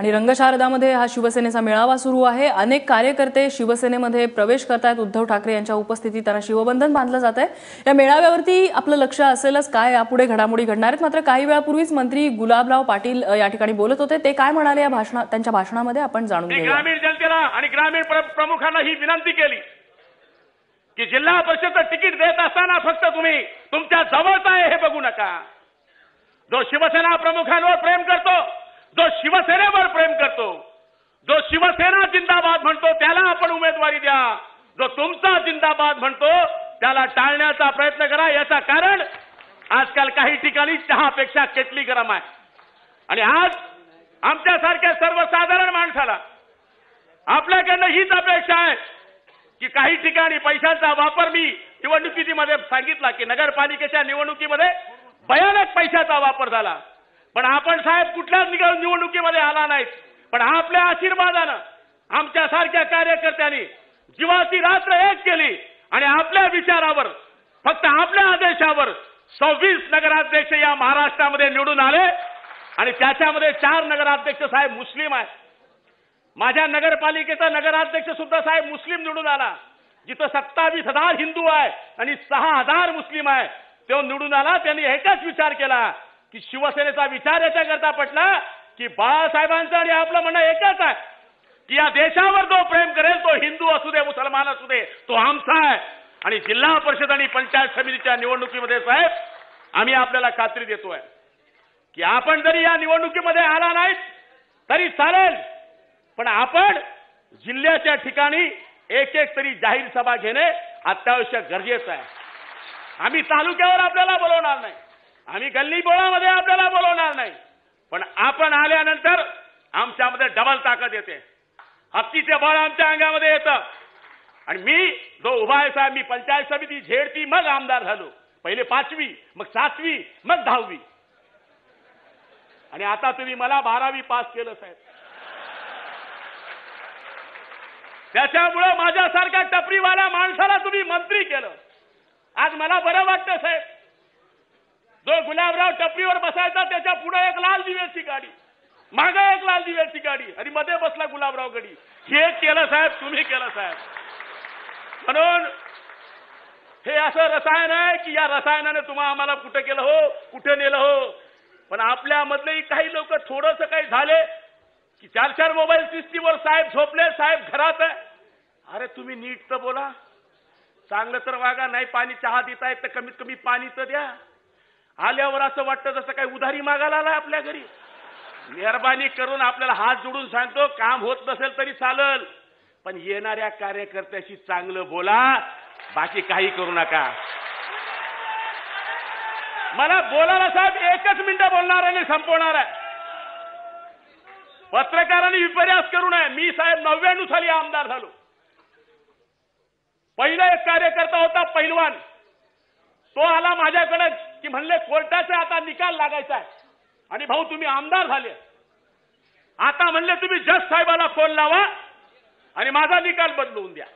आणि रंगशारदामध्ये हा शिवसेनेचा मेळावा सुरू आहे। अनेक कार्यकर्ते शिवसेनेमध्ये प्रवेश करतात। उद्धव ठाकरे यांच्या उपस्थितीत त्यांना शिवबंधन बांधलं जात आहे। या मेळाव्यावरती आपलं लक्ष असेलच काय यापुढे घडामोडी घडणार आहेत। मात्र काही वेळापूर्वीच मंत्री गुलाबराव पाटील या ठिकाणी बोलत होते। ते काय म्हणाले या त्यांच्या भाषणामध्ये आपण जाणून घेऊया। ग्रामीण जनतेला आणि ग्रामीण प्रमुखांना ही विनंती केली की जिल्हा परिषदचं तिकीट देत असताना फक्त तुम्ही तुमच्या जवळचा आहे हे बघू नका। जो शिवसेना प्रमुखांवर प्रेम करतो, जो शिवसेनेवर प्रेम करतो, जो शिवसेना जिंदाबाद म्हणतो त्याला आपण उमेदवारी द्या। जो तुमचा जिंदाबाद म्हणतो त्याला टाळण्याचा प्रयत्न करा। याचा कारण आजकाल काही ठिकाणी चहापेक्षा केटली गरम आहे आणि आज आमच्यासारख्या सर्वसाधारण माणसाला आपल्याकडनं हीच अपेक्षा आहे की काही ठिकाणी पैशांचा वापर मी निवडणुकीमध्ये सांगितला की नगरपालिकेच्या निवडणुकीमध्ये भयानक पैशाचा वापर झाला, पण आपण साहेब कुठल्याच निवडणुकीमध्ये आला नाहीत। पण आपल्या आशीर्वादानं आमच्यासारख्या कार्यकर्त्यांनी जीवाची रात्र एक केली आणि आपल्या विचारावर फक्त आपल्या आदेशावर 26 नगराध्यक्ष या महाराष्ट्रामध्ये निवडून आले आणि त्याच्यामध्ये 4 नगराध्यक्ष साहेब मुस्लिम आहेत। माझ्या नगरपालिकेचा नगराध्यक्ष सुद्धा साहेब मुस्लिम निवडून आला। जिथं 27,000 हिंदू आहे आणि 6,000 मुस्लिम आहे तो निवडून आला। त्यांनी एकच विचार केला की शिवसेनेचा विचार याच्याकरता पटला की बाळासाहेबांचं आणि आपलं म्हणणं एकच आहे की या देशावर जो प्रेम करेल तो हिंदू असू दे मुसलमान असू दे तो आमचा आहे। आणि जिल्हा परिषद आणि पंचायत समितीच्या निवडणुकीमध्ये साहेब आम्ही आपल्याला खात्री देतोय की आपण जरी या निवडणुकीमध्ये आला नाहीत तरी चालेल, पण आपण जिल्ह्याच्या ठिकाणी एक तरी जाहीर सभा घेणे अत्यावश्यक गरजेचं आहे। आम्ही तालुक्यावर आपल्याला बोलवणार नाही, आम्ही गल्ली बोळामध्ये आपल्याला बोलवणार नाही, पण आपण आल्यानंतर आमच्यामध्ये डबल ताकद येते, हत्तीचे बळ आमच्या अंगामध्ये येतं। आणि मी जो उभा आहे साहेब, मी पंचायत समिती झेडपी मग आमदार झालो। पहिले 5वी, मग 7वी, मग 10वी आणि आता तुम्ही मला 12वी पास केलं साहेब। त्याच्यामुळे माझ्यासारख्या टपरीवाल्या माणसाला तुम्ही मंत्री केलं। आज मला बरं वाटतं साहेब। जो गुलाबराव टपरीवर बसायचा त्याच्या पुढे एक लाल दिव्याची गाडी, मागे एक लाल दिव्याची गाडी आणि मध्ये बसला गुलाबराव गडी। हे केलं साहेब, तुम्ही केलं साहेब। म्हणून हे असं रसायन आहे की या रसायनाने आम्हाला कुठे केलं हो, कुठे नेलं हो। पण आपल्यामधलेही काही लोक थोडंसं काही झाले की 4 मोबाईल सिस्टीमवर साहेब झोपले, साहेब घरात आहे। अरे तुम्ही नीट तर बोला, चांगलं तर वागा, नाही पाणी चहा देतायत तर कमीत कमी पाणी तर द्या। आल्यावर असं वाटतं जसं काही उधारी मागायला आलाय आपल्या घरी। मेहरबानी करून आपल्याला हात जोडून सांगतो, काम होत नसेल तरी चालेल, पण येणाऱ्या कार्यकर्त्याशी चांगलं बोला, बाकी काही करू नका। मला बोलायला साहेब 1 मिनिट बोलणार आणि संपवणार आहे। पत्रकारांनी विपर्यास करू नये। मी साहेब 99 साली आमदार झालो। पहिला एक कार्यकर्ता होता पैलवान, तो आला माझ्याकडे की म्हणले कोर्टाचा आता निकाल लागायचा आहे आणि भाऊ तुम्ही आमदार झाले, आता म्हणले तुम्ही जज साहेबाला फोन लावा आणि माझा निकाल बदलवून द्या।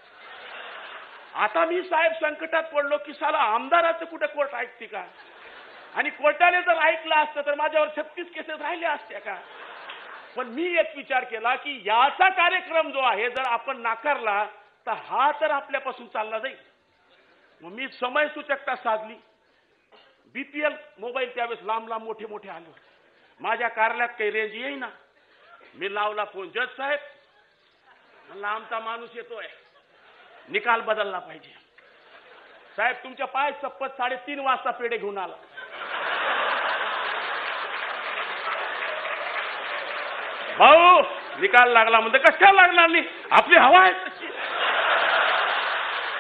आता मी साहेब संकटात पडलो की साला आमदाराचं कुठे कोर्ट ऐकते का, आणि कोर्टाने जर ऐकलं असतं तर माझ्यावर 36 केसेस राहिल्या असत्या का। पण मी एक विचार केला की याचा कार्यक्रम जो आहे जर आपण नाकारला तर हा तर आपल्यापासून चालला जाईल। मग मी समय सूचकता साधली। बीपीएल मोबाईल त्यावेळेस लांब लांब मोठे मोठे आले होते, माझ्या कार्यालयात काही रेंज येईना। मी लावला फोन, जज साहेब म्हणला आमचा माणूस येतोय, निकाल बदलला पाहिजे। साहेब तुमच्या पाय चप्पत 3:30 वाजता पेढे घेऊन आला। भाऊ निकाल लागला म्हणते, कशाला लागणार नाही, आपली हवा आहे तशी।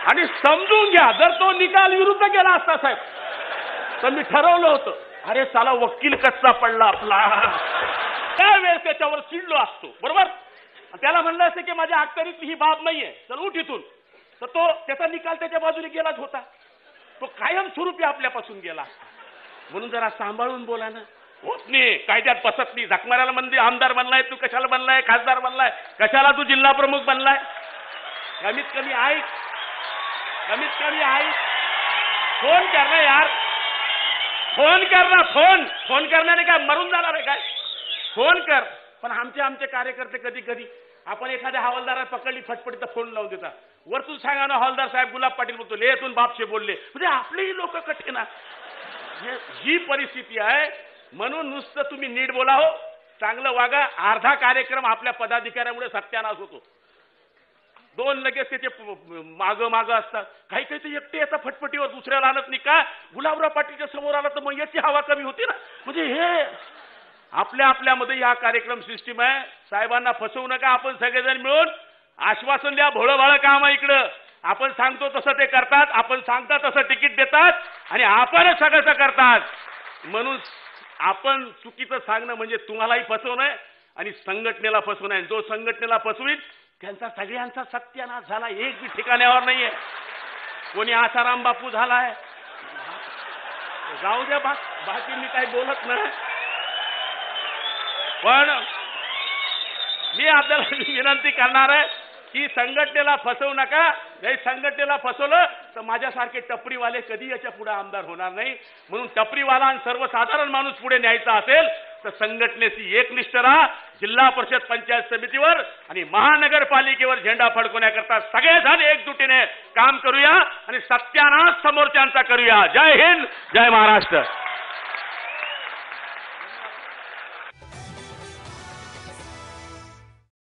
आणि समजून घ्या जर तो निकाल विरुद्ध गेला असता साहेब तर मी ठरवलं होतं, अरे साला वकील कच्चा पडला आपला, त्यावेळेस त्याच्यावर चिडलो असतो बरोबर। त्याला म्हणलं असतं की माझ्या अखत्यारीतली ही बाब नाहीये, चल उठ इथून, तर तो त्याचा निकाल त्याच्या बाजूने गेलाच होता, तो कायमस्वरूपी आपल्यापासून गेला असता। म्हणून जरा सांभाळून बोला ना। होत नाही, कायद्यात बसत नाही। झकमाराला म्हणजे आमदार बनलाय तू, कशाला बनलाय खासदार बनलाय, कशाला तू जिल्हा प्रमुख बनलाय, कमीत कमी ऐक, कमीत कमी ऐक। फोन कर ना यार, फोन कर ना, फोन करण्याने काय मरून जाणार आहे काय, फोन कर। पण आमचे कार्यकर्ते कधी कधी आपण एखाद्या हवालदाराला पकडली फटफटी तर फोन लावून देतात. वरतून सांगा ना हवालदार साहेब गुलाब पाटील बोलतो लेतून बापशे बोलले, म्हणजे आपलेही लोक कठीण ही परिस्थिती आहे. म्हणून नुसतं तुम्ही नीट बोला हो, चांगलं वागा. अर्धा कार्यक्रम आपल्या पदाधिकाऱ्यामुळे सत्यानाश होतो. दोन लगेच त्याचे माग असतात. काही काही ते एकटे येतात फटफटीवर, दुसऱ्याला आणत नाही का. गुलाबराव पाटीलच्या समोर आला तर मग याची हवा कमी होती ना. म्हणजे हे आपल्यामध्ये हा कार्यक्रम सिस्टीम आहे. साहेबांना फसवू नका. आपण सगळेजण मिळून आश्वासन द्या. भोळं भाळं काम आहे इकडं. आपण सांगतो तसं ते करतात, आपण सांगता तसं तिकीट देतात आणि आपणच सगळं करतात. म्हणून आपण चुकीचं सांगणं म्हणजे तुम्हालाही फसवणं आहे आणि संघटनेला फसवणं आहे. जो संघटनेला फसवीत त्यांचा सगळ्यांचा सत्यानाश झाला. एक बी ठिकाण्यावर नाहीये. कोणी आसाराम बापू झालाय. जाऊ द्या, बाकी मी काही बोलत नाही. पण मी आपल्याला विनंती करणार आहे की संघटनेला फसवू नका. जर संघटनेला फसवलं तर माझ्यासारखे टपरीवाले कधी याच्या पुढे आमदार होणार नाही. म्हणून टपरीवाला आणि सर्वसाधारण माणूस पुढे न्यायचा असेल तर संघटनेची एकनिष्ठ राहा. जिल्हा परिषद पंचायत समितीवर आणि महानगरपालिकेवर झेंडा फडकवण्याकरता सगळेजण एकजुटीने काम करूया आणि सत्यानाश समोरच्यांचा करूया. जय हिंद, जय महाराष्ट्र.